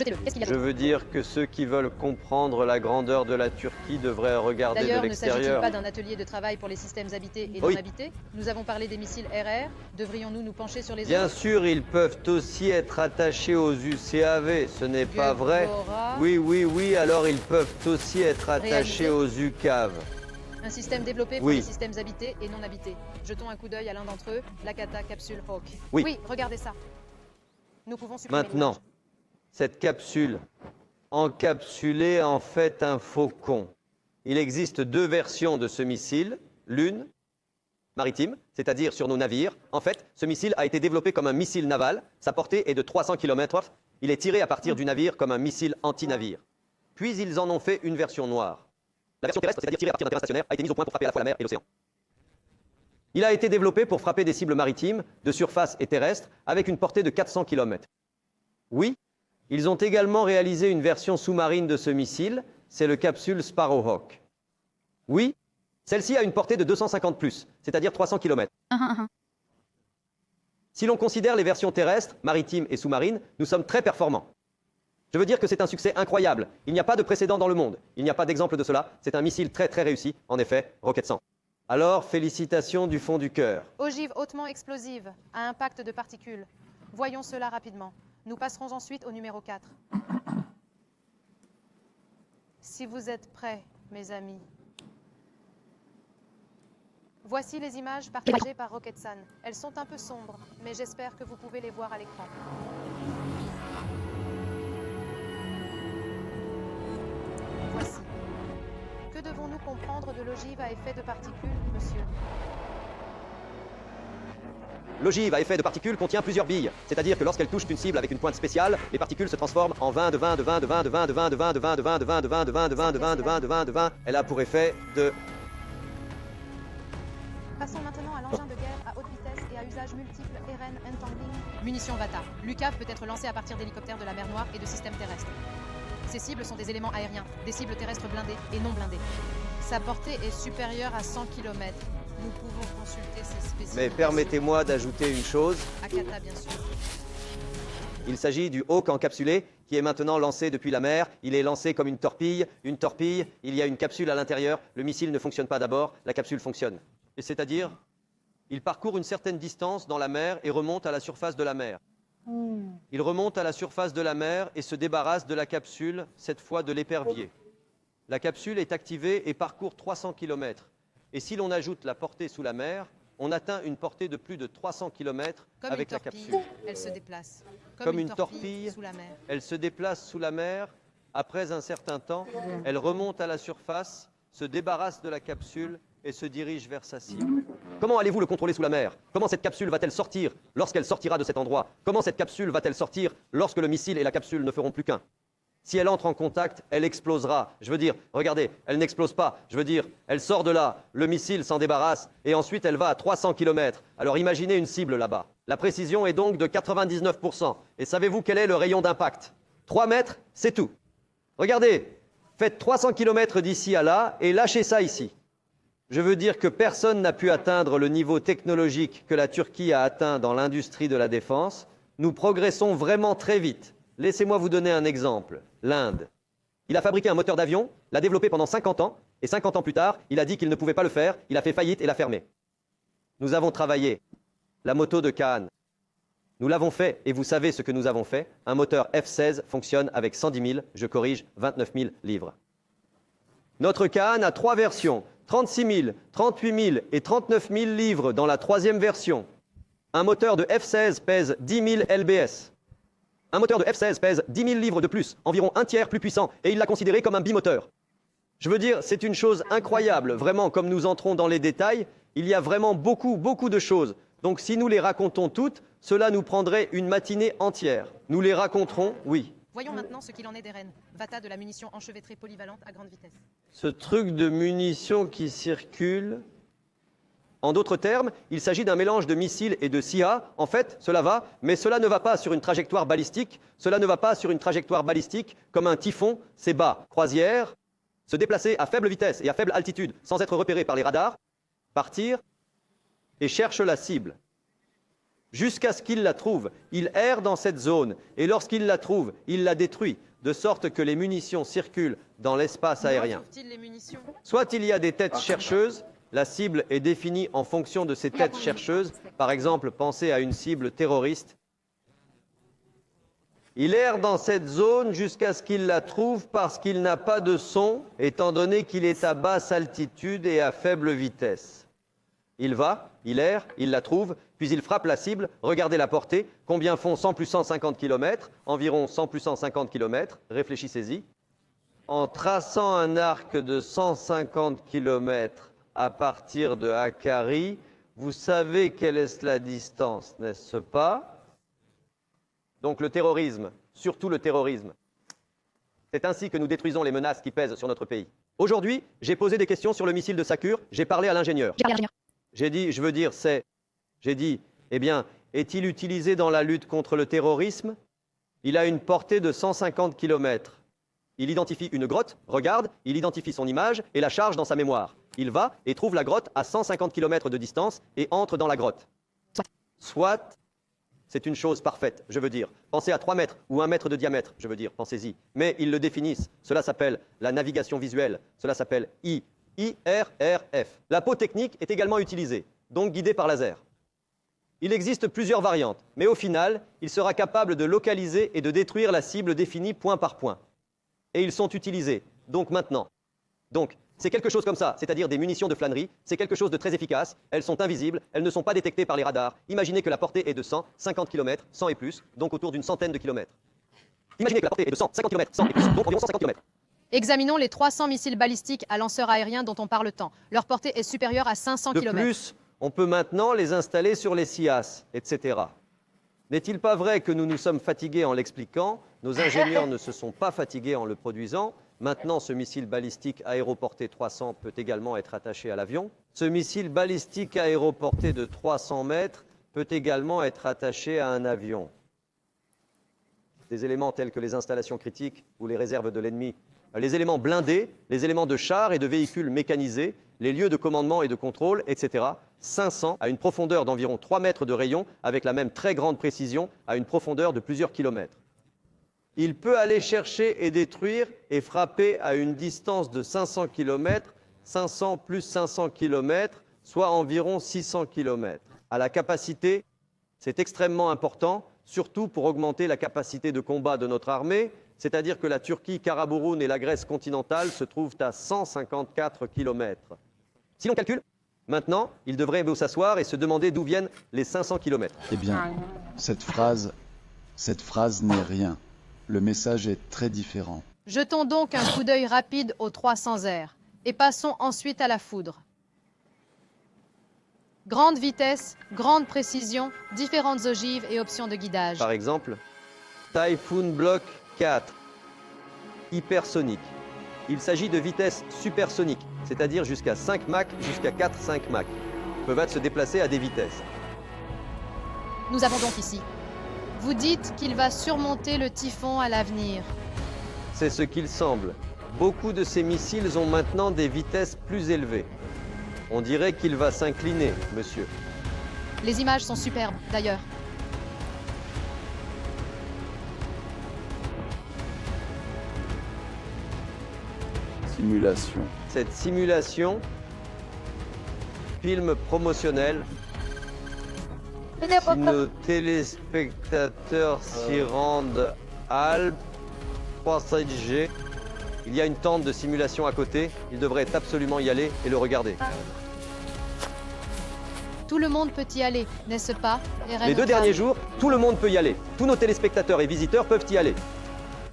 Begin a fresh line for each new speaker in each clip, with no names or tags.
Jetez-le. Qu'est-ce qu'il y a
Je
d'autre?
veux dire que ceux qui veulent comprendre la grandeur de la Turquie devraient regarder de
D'ailleurs, ne s'agit-il
l'extérieur.
pas d'un atelier de travail pour les systèmes habités et non
Oui.
habités? Nous avons parlé des missiles RR. Devrions-nous nous pencher sur les
Bien
autres?
sûr, ils peuvent aussi être attachés aux UCAV, ce n'est pas vrai.
Gevora,
Oui, alors ils peuvent aussi être attachés
Réalisé.
aux UCAV.
Un système développé pour
Oui.
les systèmes habités et non habités. Jetons un coup d'œil à l'un d'entre eux, l'Akata Capsule Hawk.
Oui.
Regardez ça. Nous pouvons supprimer
Maintenant,
l'image.
cette capsule encapsulée en fait un faucon. Il existe deux versions de ce missile, l'une maritime, c'est-à-dire sur nos navires. En fait, ce missile a été développé comme un missile naval. Sa portée est de 300 km. Il est tiré à partir du navire comme un missile anti-navire. Puis ils en ont fait une version noire. La version terrestre, c'est-à-dire tirée à partir d'un terrain stationnaire, a été mise au point pour frapper à la fois la mer et l'océan. Il a été développé pour frapper des cibles maritimes, de surface et terrestres, avec une portée de 400 km. Oui, ils ont également réalisé une version sous-marine de ce missile, c'est le capsule Sparrowhawk. Oui, celle-ci a une portée de 250+, c'est-à-dire 300 km. Si l'on considère les versions terrestres, maritimes et sous-marines, nous sommes très performants. Je veux dire que c'est un succès incroyable. Il n'y a pas de précédent dans le monde. Il n'y a pas d'exemple de cela. C'est un missile très réussi, en effet, Rocket 100. Alors, félicitations du fond du cœur.
Ogive hautement explosive, à impact de particules. Voyons cela rapidement. Nous passerons ensuite au numéro 4. Si vous êtes prêts, mes amis. Voici les images partagées par Rocketsan. Elles sont un peu sombres, mais j'espère que vous pouvez les voir à l'écran. Voici. Que devons-nous comprendre de l'ogive à effet de particules, monsieur?
L'ogive à effet de particules contient plusieurs billes, c'est-à-dire que lorsqu'elle touche une cible avec une pointe spéciale, les particules se transforment en 20 de 20 de 20 de 20 de 20 de 20 de 20 de 20 de 20 de 20 de 20 de 20 de 20 de 20 de 20 de 20 de 20. Elle a pour effet de...
Passons maintenant à l'engin de guerre à haute vitesse et à usage multiple RN Entangling. Munitions Vata. L'UCAV peut être lancé à partir d'hélicoptères de la mer Noire et de systèmes terrestres. Ces cibles sont des éléments aériens, des cibles terrestres blindées et non blindées. Sa portée est supérieure à 100 km. Nous pouvons consulter ces spécifications.
Mais permettez-moi d'ajouter une chose.
Akata, bien sûr.
Il s'agit du Hawk encapsulé qui est maintenant lancé depuis la mer. Il est lancé comme une torpille. Une torpille, il y a une capsule à l'intérieur. Le missile ne fonctionne pas d'abord, la capsule fonctionne. Et c'est-à-dire, il parcourt une certaine distance dans la mer et remonte à la surface de la mer. Il remonte à la surface de la mer et se débarrasse de la capsule, cette fois de l'épervier. La capsule est activée et parcourt 300 km. Et si l'on ajoute la portée sous la mer, on atteint une portée de plus de 300 km
Comme
avec
une
la
torpille,
capsule.
elle se déplace.
Comme une torpille,
sous la mer.
elle se déplace sous la mer. Après un certain temps, elle remonte à la surface, se débarrasse de la capsule et se dirige vers sa cible. Comment allez-vous le contrôler sous la mer? Comment cette capsule va-t-elle sortir lorsqu'elle sortira de cet endroit? Comment cette capsule va-t-elle sortir lorsque le missile et la capsule ne feront plus qu'un? Si elle entre en contact, elle explosera. Je veux dire, regardez, elle n'explose pas. Je veux dire, elle sort de là, le missile s'en débarrasse, et ensuite elle va à 300 km. Alors imaginez une cible là-bas. La précision est donc de 99%. Et savez-vous quel est le rayon d'impact? 3 mètres, c'est tout. Regardez, faites 300 km d'ici à là, et lâchez ça ici. Je veux dire que personne n'a pu atteindre le niveau technologique que la Turquie a atteint dans l'industrie de la défense. Nous progressons vraiment très vite. Laissez-moi vous donner un exemple. L'Inde. Il a fabriqué un moteur d'avion, l'a développé pendant 50 ans, et 50 ans plus tard, il a dit qu'il ne pouvait pas le faire, il a fait faillite et l'a fermé. Nous avons travaillé. La moto de Kahn. Nous l'avons fait, et vous savez ce que nous avons fait. Un moteur F-16 fonctionne avec 110 000, je corrige, 29 000 livres. Notre Kahn a 3 versions, 36 000, 38 000 et 39 000 livres dans la 3e version. Un moteur de F-16 pèse 10 000 lbs. Un moteur de F-16 pèse 10 000 livres de plus, environ un tiers plus puissant, et il l'a considéré comme un bimoteur. Je veux dire, c'est une chose incroyable, vraiment, comme nous entrons dans les détails, il y a vraiment beaucoup de choses. Donc si nous les racontons toutes, cela nous prendrait une matinée entière. Nous les raconterons, oui.
Voyons maintenant ce qu'il en est des rennes. Vata de la munition enchevêtrée polyvalente à grande vitesse.
Ce truc de munitions qui circule... En d'autres termes, il s'agit d'un mélange de missiles et de SIA. En fait, cela va, mais cela ne va pas sur une trajectoire balistique. Cela ne va pas sur une trajectoire balistique comme un typhon, c'est bas. Croisière, se déplacer à faible vitesse et à faible altitude sans être repéré par les radars, partir et cherche la cible. jusqu'à ce qu'il la trouve. Il erre dans cette zone, et lorsqu'il la trouve, il la détruit, de sorte que les munitions circulent dans l'espace aérien. Soit il y a des têtes chercheuses, la cible est définie en fonction de ces têtes chercheuses. Par exemple, pensez à une cible terroriste. Il erre dans cette zone jusqu'à ce qu'il la trouve parce qu'il n'a pas de son, étant donné qu'il est à basse altitude et à faible vitesse. Il va, il erre, il la trouve, puis il frappe la cible. Regardez la portée. Combien font 100 plus 150 km? Environ 100 plus 150 km. Réfléchissez-y. En traçant un arc de 150 km à partir de Hakkari, vous savez quelle est la distance, n'est-ce pas? Donc le terrorisme, surtout le terrorisme. C'est ainsi que nous détruisons les menaces qui pèsent sur notre pays. Aujourd'hui, j'ai posé des questions sur le missile de Sakur, j'ai parlé à l'ingénieur. J'ai dit, eh bien, est-il utilisé dans la lutte contre le terrorisme? Il a une portée de 150 km. Il identifie une grotte, regarde, il identifie son image et la charge dans sa mémoire. Il va et trouve la grotte à 150 km de distance et entre dans la grotte. Soit, c'est une chose parfaite, je veux dire. Pensez à 3 mètres ou 1 mètre de diamètre, je veux dire, pensez-y. Mais ils le définissent. Cela s'appelle la navigation visuelle. Cela s'appelle IRRF. La peau technique est également utilisée, donc guidée par laser. Il existe plusieurs variantes, mais au final, il sera capable de localiser et de détruire la cible définie point par point. Et ils sont utilisés, donc maintenant. Donc, c'est quelque chose comme ça, c'est-à-dire des munitions de flânerie, c'est quelque chose de très efficace, elles sont invisibles, elles ne sont pas détectées par les radars. Imaginez que la portée est de 100, 50 km, 100 et plus, donc autour d'une centaine de kilomètres. Imaginez que la portée est de 100, 50 km, 100 et plus, donc environ 150 km.
Examinons les 300 missiles balistiques à lanceurs aériens dont on parle tant. Leur portée est supérieure à 500 km.
De plus, on peut maintenant les installer sur les SIAS, etc. N'est-il pas vrai que nous nous sommes fatigués en l'expliquant? Nos ingénieurs ne se sont pas fatigués en le produisant. Maintenant, ce missile balistique aéroporté 300 peut également être attaché à l'avion. Ce missile balistique aéroporté de 300 mètres peut également être attaché à un avion. Des éléments tels que les installations critiques ou les réserves de l'ennemi, les éléments blindés, les éléments de chars et de véhicules mécanisés, les lieux de commandement et de contrôle, etc. 500 à une profondeur d'environ 3 mètres de rayon avec la même très grande précision à une profondeur de plusieurs kilomètres. Il peut aller chercher et détruire et frapper à une distance de 500 km, 500 plus 500 km, soit environ 600 km. À la capacité, c'est extrêmement important, surtout pour augmenter la capacité de combat de notre armée, c'est-à-dire que la Turquie, Karaburun et la Grèce continentale se trouvent à 154 km. Si l'on calcule, maintenant, il devrait s'asseoir et se demander d'où viennent les 500 km.
Eh bien, cette phrase n'est rien. Le message est très différent.
Jetons donc un coup d'œil rapide aux 300 airs et passons ensuite à la foudre. Grande vitesse, grande précision, différentes ogives et options de guidage.
Par exemple, Typhoon Block 4, hypersonique. Il s'agit de vitesses supersoniques, c'est-à-dire jusqu'à 5 Mach, jusqu'à 4-5 Mach. Peuvent se déplacer à des vitesses.
Nous avons donc ici. Vous dites qu'il va surmonter le typhon à l'avenir.
C'est ce qu'il semble. Beaucoup de ces missiles ont maintenant des vitesses plus élevées. On dirait qu'il va s'incliner, monsieur.
Les images sont superbes, d'ailleurs.
Simulation.
Cette simulation, film promotionnel, si nos téléspectateurs s'y rendent, Alpes 3G, il y a une tente de simulation à côté, ils devraient absolument y aller et le regarder.
Tout le monde peut y aller, n'est-ce pas, Eren
Les 2
Okam?
derniers jours, tout le monde peut y aller. Tous nos téléspectateurs et visiteurs peuvent y aller.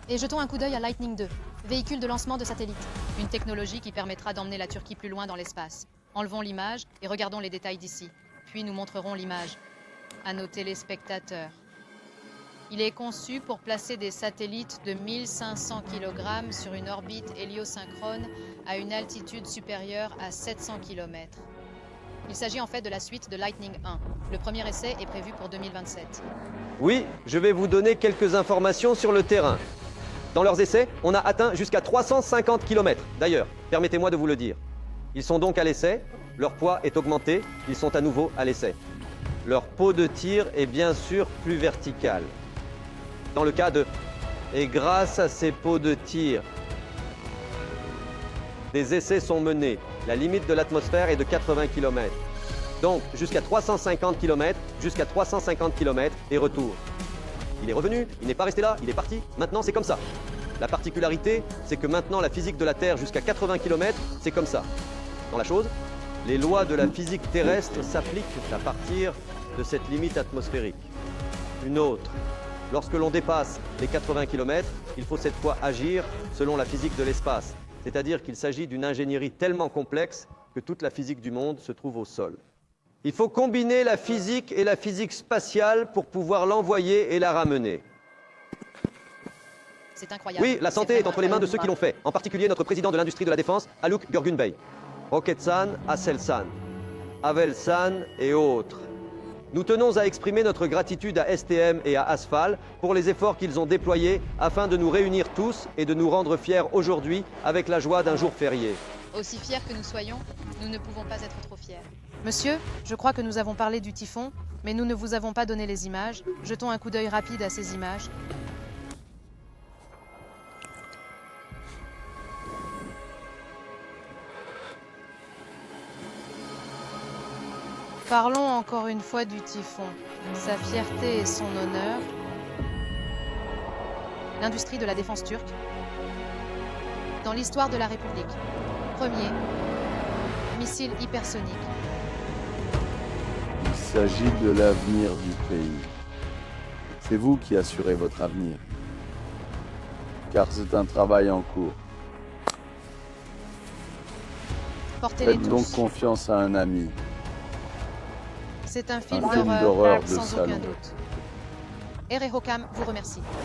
Et jetons un coup d'œil à Lightning 2, véhicule de lancement de satellite. Une technologie qui permettra d'emmener la Turquie plus loin dans l'espace. Enlevons l'image et regardons les détails d'ici. Puis nous montrerons l'image à nos téléspectateurs. Il est conçu pour placer des satellites de 1500 kg sur une orbite héliosynchrone à une altitude supérieure à 700 km. Il s'agit en fait de la suite de Lightning 1. Le premier essai est prévu pour 2027.
Oui, je vais vous donner quelques informations sur le terrain. Dans leurs essais, on a atteint jusqu'à 350 km. D'ailleurs, permettez-moi de vous le dire. Ils sont donc à l'essai, leur poids est augmenté, ils sont à nouveau à l'essai. leur pot de tir est bien sûr plus vertical. Dans le cas de... Et grâce à ces pots de tir, des essais sont menés. La limite de l'atmosphère est de 80 km. Donc jusqu'à 350 km, jusqu'à 350 km et retour. Il est revenu, il n'est pas resté là, il est parti. Maintenant, c'est comme ça. La particularité, c'est que maintenant, la physique de la Terre jusqu'à 80 km, c'est comme ça. Dans la chose, les lois de la physique terrestre s'appliquent à partir de cette limite atmosphérique. Une autre. Lorsque l'on dépasse les 80 km, il faut cette fois agir selon la physique de l'espace. C'est-à-dire qu'il s'agit d'une ingénierie tellement complexe que toute la physique du monde se trouve au sol. Il faut combiner la physique et la physique spatiale pour pouvoir l'envoyer et la ramener.
C'est incroyable.
Oui, la santé est entre les mains de ceux qui l'ont fait, en particulier notre président de l'industrie de la défense, Aluk Görgün-Bey, Roketsan, Aselsan, Avelsan et autres. Nous tenons à exprimer notre gratitude à STM et à Asphal pour les efforts qu'ils ont déployés afin de nous réunir tous et de nous rendre fiers aujourd'hui avec la joie d'un jour férié.
Aussi fiers que nous soyons, nous ne pouvons pas être trop fiers. Monsieur, je crois que nous avons parlé du typhon, mais nous ne vous avons pas donné les images. Jetons un coup d'œil rapide à ces images. Parlons encore une fois du typhon, sa fierté et son honneur. L'industrie de la défense turque. Dans l'histoire de la République. Premier, missile hypersonique.
Il s'agit de l'avenir du pays. C'est vous qui assurez votre avenir. Car c'est un travail en cours.
Portez-les
Faites donc
tous.
confiance à un ami.
C'est un film
Un film
d'horreur
d'horreur de
sans
salon.
aucun doute. Erehokam vous remercie.